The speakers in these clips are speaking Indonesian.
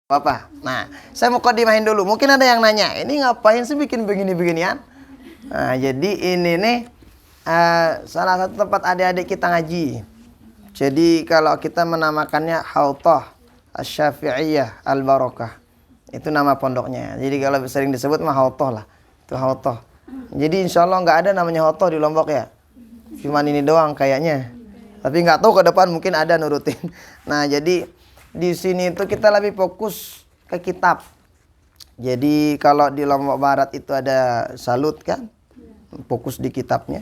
Apa? Nah, saya mau kodimahin dulu. Mungkin ada yang nanya, ini ngapain sih bikin begini-beginian? Nah, jadi ini nih salah satu tempat adik-adik kita ngaji. Jadi kalau kita menamakannya Hautah Asy-Syafi'iyah Al-Barakah. Itu nama pondoknya. Jadi kalau sering disebut mah Hautah lah. Itu Hautah. Jadi insya Allah nggak ada namanya Hautah di Lombok ya. Cuman ini doang kayaknya. Tapi nggak tahu ke depan mungkin ada nurutin. Nah, jadi di sini itu kita lebih fokus ke kitab. Jadi kalau di Lombok Barat itu ada Salut kan, fokus di kitabnya.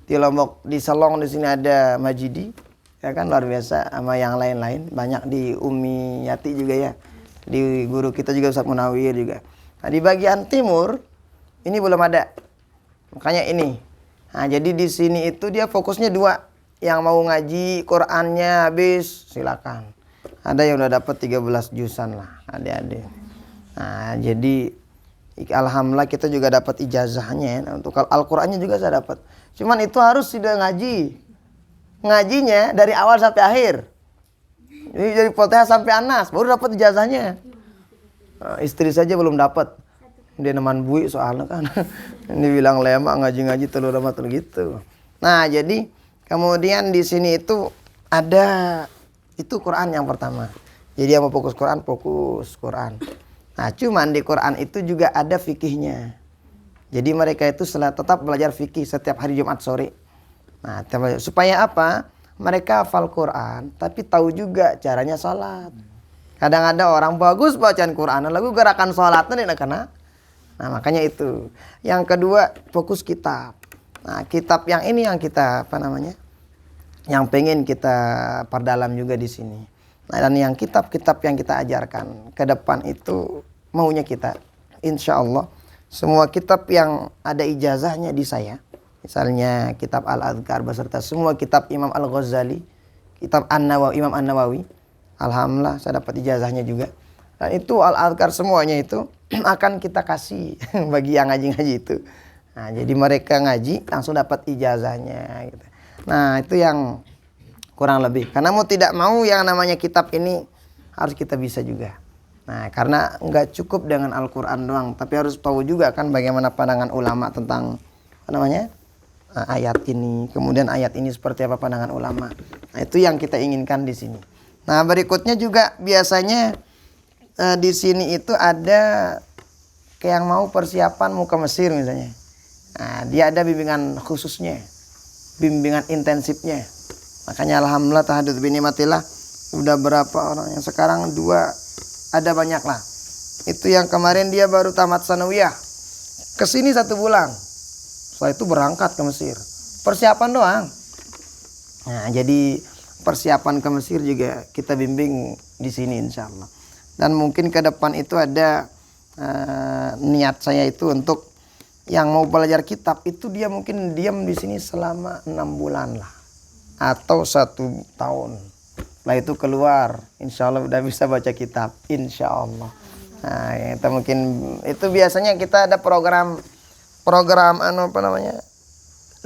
Di Lombok, di Selong di sini ada Majidi, ya kan luar biasa, sama yang lain-lain. Banyak di Umi Yati juga ya. Di guru kita juga Ustaz Munawir juga. Nah, di bagian timur ini belum ada. Makanya ini. Nah, jadi di sini itu dia fokusnya dua. Yang mau ngaji Qur'annya habis silakan. Ada yang udah dapat 13 jusan lah adik-adik. Nah, jadi alhamdulillah kita juga dapat ijazahnya ya. Untuk Al-Qur'annya juga saya dapat. Cuman itu harus sudah ngaji. Ngajinya dari awal sampai akhir. Jadi dari Fatihah sampai Anas baru dapat ijazahnya. Nah, istri saja belum dapat. Dia neman bui soalnya kan. Ini bilang lemak ngaji-ngaji telur sama telur gitu. Nah, jadi kemudian di sini itu ada itu Quran yang pertama. Jadi yang mau fokus Quran. Nah, cuman di Quran itu juga ada fikihnya. Jadi mereka itu tetap belajar fikih setiap hari Jumat sore. Nah, supaya apa? Mereka hafal Quran, tapi tahu juga caranya sholat. Kadang ada orang bagus bacaan Quran, lalu gerakan sholatnya tidak kena. Nah, makanya itu. Yang kedua, fokus kitab. Nah, kitab yang ini yang kita yang pengen kita perdalam juga di sini. Nah, dan yang kitab-kitab yang kita ajarkan ke depan itu maunya kita, insya Allah semua kitab yang ada ijazahnya di saya, misalnya kitab Al-Adhkar beserta semua kitab Imam Al-Ghazali, kitab An-Nawawi, Imam An-Nawawi, alhamdulillah saya dapat ijazahnya juga. Dan itu Al-Adhkar semuanya itu akan kita kasih bagi yang ngaji-ngaji itu. Nah, jadi mereka ngaji langsung dapat ijazahnya gitu. Nah, itu yang kurang lebih. Karena mau tidak mau yang namanya kitab ini harus kita bisa juga. Nah, karena nggak cukup dengan Al-Quran doang, tapi harus tahu juga kan bagaimana pandangan ulama tentang ayat ini. Kemudian ayat ini seperti apa pandangan ulama. Nah, itu yang kita inginkan di sini. Nah, berikutnya juga biasanya di sini itu ada kayak yang mau persiapan mau ke Mesir misalnya. Nah, dia ada bimbingan khususnya. Bimbingan intensifnya. Makanya alhamdulillah tahadzuts binikmatillah udah berapa orang yang sekarang 2 ada banyak lah. Itu yang kemarin dia baru tamat sanawiyah. Kesini 1 bulan. Setelah itu berangkat ke Mesir. Persiapan doang. Nah, jadi persiapan ke Mesir juga kita bimbing di sini insyaallah. Dan mungkin ke depan itu ada niat saya itu untuk yang mau belajar kitab itu dia mungkin diam di sini selama 6 bulan lah atau 1 tahun. Setelah itu keluar, insya Allah udah bisa baca kitab, insya Allah. Nah, itu mungkin itu biasanya kita ada program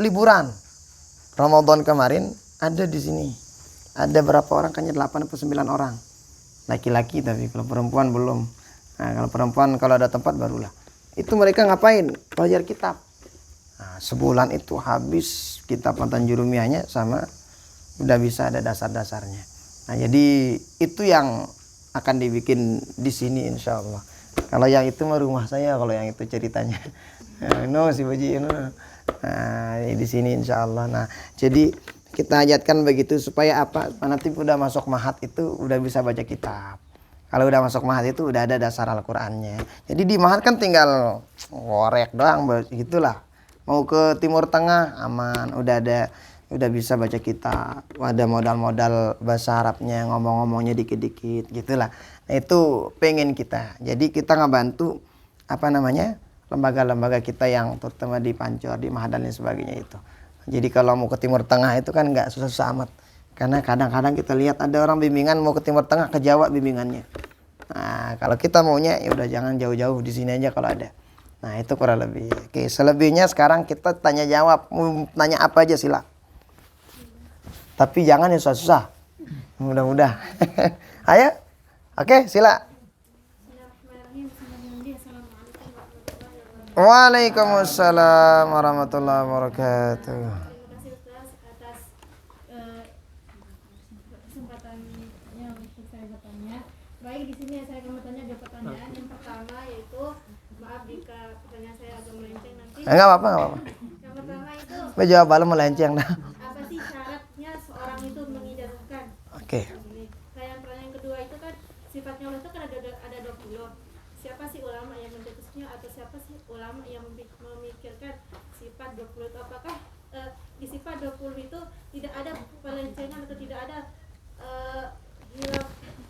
liburan. Ramadan kemarin ada di sini. Ada berapa orang? Kayaknya 8 atau 9 orang. Laki-laki tapi kalau perempuan belum. Nah, kalau perempuan kalau ada tempat barulah. Itu mereka ngapain? Belajar kitab. Nah, sebulan itu habis kitab Tanjurumiahnya sama udah bisa ada dasar-dasarnya. Nah, jadi itu yang akan dibikin di sini insya Allah. Kalau yang itu mah rumah saya, kalau yang itu ceritanya. No si Baji, no. Nah, di sini insya Allah. Nah, jadi kita ajatkan begitu supaya apa? Nanti udah masuk mahat itu udah bisa baca kitab. Kalau udah masuk mahat itu udah ada dasar Al-Qur'annya. Jadi di mahat kan tinggal ngorek doang gitulah. Mau ke Timur Tengah aman, udah bisa baca kitab. Ada modal-modal bahasa Arabnya, ngomong-ngomongnya dikit-dikit gitulah. Nah, itu pengen kita. Jadi kita ngebantu lembaga-lembaga kita yang terutama di Pancor, di Mahat dan lain sebagainya itu. Jadi kalau mau ke Timur Tengah itu kan nggak susah-susah amat. Karena kadang-kadang kita lihat ada orang bimbingan mau ke Timur Tengah, ke Jawa bimbingannya. Nah, kalau kita maunya ya udah jangan jauh-jauh, di sini aja kalau ada. Nah, itu kurang lebih. Oke, selebihnya sekarang kita tanya jawab, mau nanya apa aja sila. Tapi jangan yang susah-susah. Mudah-mudah. Ayo. Oke, sila. Waalaikumsalam warahmatullahi wabarakatuh. Terima kasih Ustaz atas kesempatannya untuk saya bertanya. Baik, di sini saya akan bertanya dua pertanyaan. Yang pertama yaitu, maaf jika pertanyaan saya agak melenceng nanti. Enggak apa-apa. Yang pertama itu, Jawab balam melenceng dah. apa sih syaratnya seorang itu mengijazahkan? Oke. Yang pertanyaan kedua itu kan sifatnya Allah itu kan ada 20. Siapa sih ulama yang mencetusnya atau siapa sih ulama yang memikirkan sifat 20 itu? Apakah di sifat 20 itu tidak ada pelencengan atau tidak ada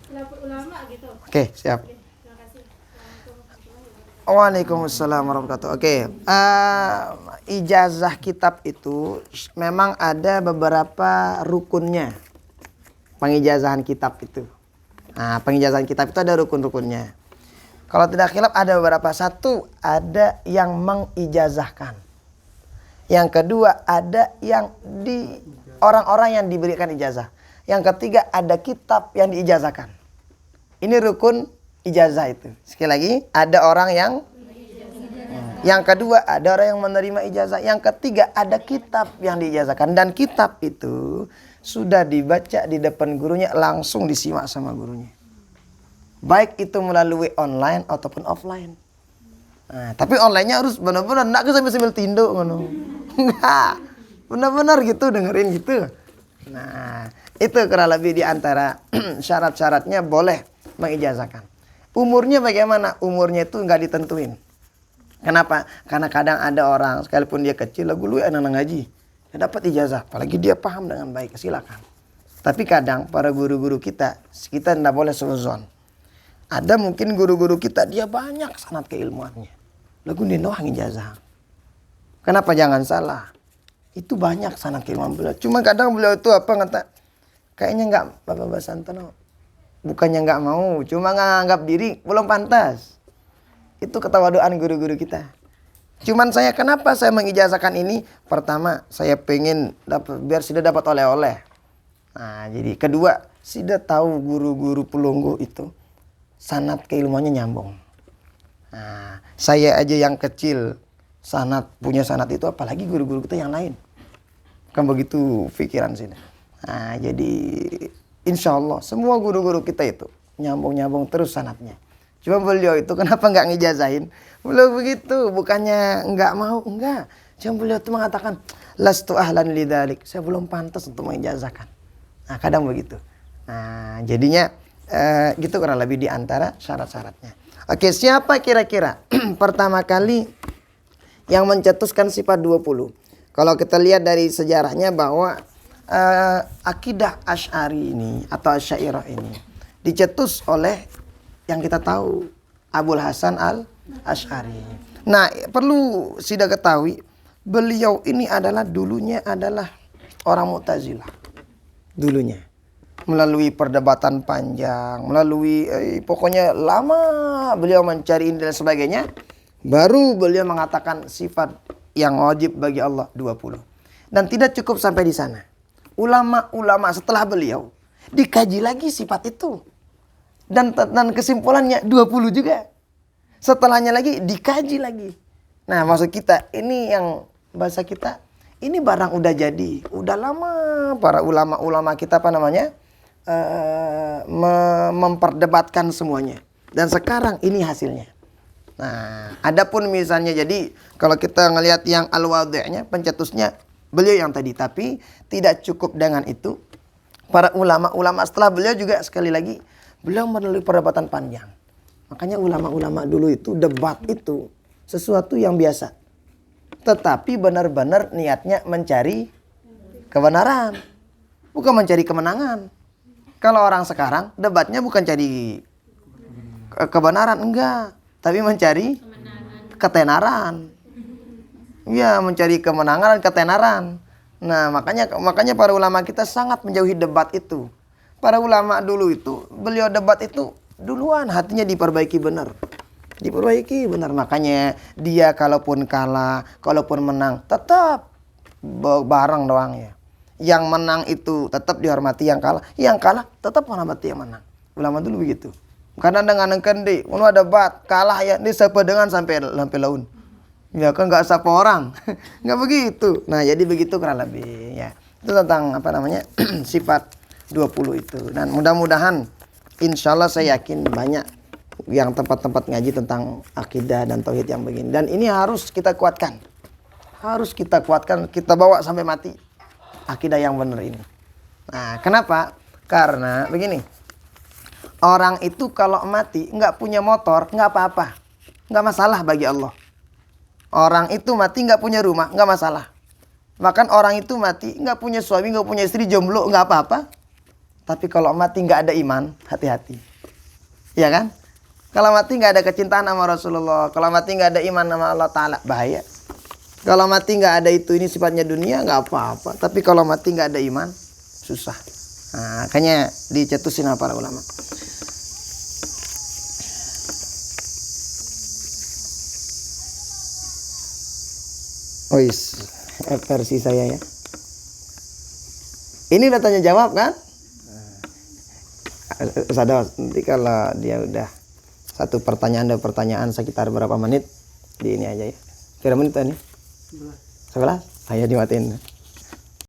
hilaf ulama gitu? Oke, siap. Oke, terima kasih. Assalamualaikum warahmatullahi wabarakatuh. Waalaikumsalam warahmatullahi wabarakatuh. Oke, ijazah kitab itu memang ada beberapa rukunnya. Pengijazahan kitab itu. Nah, pengijazahan kitab itu ada rukun-rukunnya. Kalau tidak khilaf ada beberapa. Satu, ada yang mengijazahkan. Yang kedua, ada yang orang-orang yang diberikan ijazah. Yang ketiga, ada kitab yang diijazahkan. Ini rukun ijazah itu. Sekali lagi, ada orang yang kedua, ada orang yang menerima ijazah. Yang ketiga, ada kitab yang diijazahkan. Dan kitab itu sudah dibaca di depan gurunya, langsung disimak sama gurunya. Baik itu melalui online ataupun offline. Nah, tapi online-nya harus benar-benar enggak ke sambil tinduk ngono. Enggak. Benar-benar gitu dengerin gitu. Nah, itu kurang lebih di antara syarat-syaratnya boleh mengijazahkan. Umurnya bagaimana? Umurnya itu enggak ditentuin. Kenapa? Karena kadang ada orang sekalipun dia kecil lagu lu anak-anak ngaji, dia dapat ijazah, apalagi dia paham dengan baik, silakan. Tapi kadang para guru-guru kita enggak boleh suzon. Ada mungkin guru-guru kita dia banyak sanad keilmuannya. Lagu nino ijazah. Kenapa jangan salah? Itu banyak sanad keilmuan beliau. Cuma kadang beliau itu apa ngata? Kayaknya enggak Bapak Santono. Bukannya enggak mau, cuma nganggap diri belum pantas. Itu ketawaduan guru-guru kita. Cuman kenapa saya mengijazahkan ini? Pertama, saya pengen biar Sida dapat oleh-oleh. Nah, jadi kedua, Sida tahu guru-guru pelunggu itu sanad keilmuannya nyambung. Nah, saya aja yang kecil punya sanad itu, apalagi guru-guru kita yang lain. Kan begitu pikiran Sida. Nah, jadi insya Allah semua guru-guru kita itu nyambung-nyambung terus sanadnya. Cuma beliau itu kenapa nggak ngijazahin? Beliau begitu, bukannya nggak mau, enggak. Cuma beliau itu mengatakan, lastu ahlan lidzalik. Saya belum pantas untuk mengijazahkan. Nah, kadang begitu. Nah, jadinya gitu kurang lebih di antara syarat-syaratnya. Oke, siapa kira-kira pertama kali yang mencetuskan sifat 20? Kalau kita lihat dari sejarahnya bahwa akidah Asy'ari ini atau Asy'ariyah ini dicetus oleh yang kita tahu Abul Hasan Al-Asy'ari. Nah, perlu Sida ketahui, beliau ini dulunya adalah orang Mu'tazilah. Dulunya. Melalui perdebatan panjang, melalui pokoknya lama beliau mencari ini dan sebagainya, baru beliau mengatakan sifat yang wajib bagi Allah 20. Dan tidak cukup sampai di sana. Ulama-ulama setelah beliau dikaji lagi sifat itu. Dan kesimpulannya 20 juga. Setelahnya lagi dikaji lagi. Nah, maksud kita ini yang bahasa kita, ini barang udah jadi, udah lama para ulama-ulama kita memperdebatkan semuanya. Dan sekarang ini hasilnya. Nah, adapun misalnya jadi kalau kita ngelihat yang al-wadhi'nya, pencetusnya beliau yang tadi, tapi tidak cukup dengan itu. Para ulama-ulama setelah beliau juga sekali lagi beliau melalui perdebatan panjang. Makanya ulama-ulama dulu itu debat itu sesuatu yang biasa. Tetapi benar-benar niatnya mencari kebenaran, bukan mencari kemenangan. Kalau orang sekarang debatnya bukan cari kebenaran, enggak, tapi mencari ketenaran. Ya, mencari kemenangan dan ketenaran. Nah, makanya para ulama kita sangat menjauhi debat itu. Para ulama dulu itu, beliau debat itu duluan hatinya diperbaiki benar. Diperbaiki benar. Makanya dia kalaupun kalah, kalaupun menang, tetap bareng doang ya. Yang menang itu tetap dihormati yang kalah. Yang kalah tetap menghormati yang menang. Ulama dulu begitu. Karena dengan kendi, ada debat, kalah ya, ini sepedengan sampai laun. Ya kan nggak sapa orang. Nggak begitu. Nah, jadi begitu kurang lebih ya. Itu tentang apa namanya? Sifat 20 itu. Dan mudah-mudahan insya Allah saya yakin banyak yang tempat-tempat ngaji tentang akidah dan tauhid yang begini. Dan ini harus kita kuatkan. Harus kita kuatkan, kita bawa sampai mati akidah yang benar ini. Nah, kenapa? Karena begini. Orang itu kalau mati nggak punya motor, nggak apa-apa. Nggak masalah bagi Allah. Orang itu mati nggak punya rumah, nggak masalah. Bahkan orang itu mati nggak punya suami, nggak punya istri, jomblo, nggak apa-apa. Tapi kalau mati nggak ada iman, hati-hati. Iya kan? Kalau mati nggak ada kecintaan sama Rasulullah, kalau mati nggak ada iman sama Allah Ta'ala, bahaya. Kalau mati nggak ada itu, ini sifatnya dunia, nggak apa-apa. Tapi kalau mati nggak ada iman, susah. Nah, makanya dicetusin sama para ulama. Ois, versi saya ya. Ini udah tanya jawab kan? Ustaz, nanti kalau dia udah satu pertanyaan, dua pertanyaan sekitar berapa menit di ini aja ya. Berapa menit tadi? 11. Ayo dimatiin.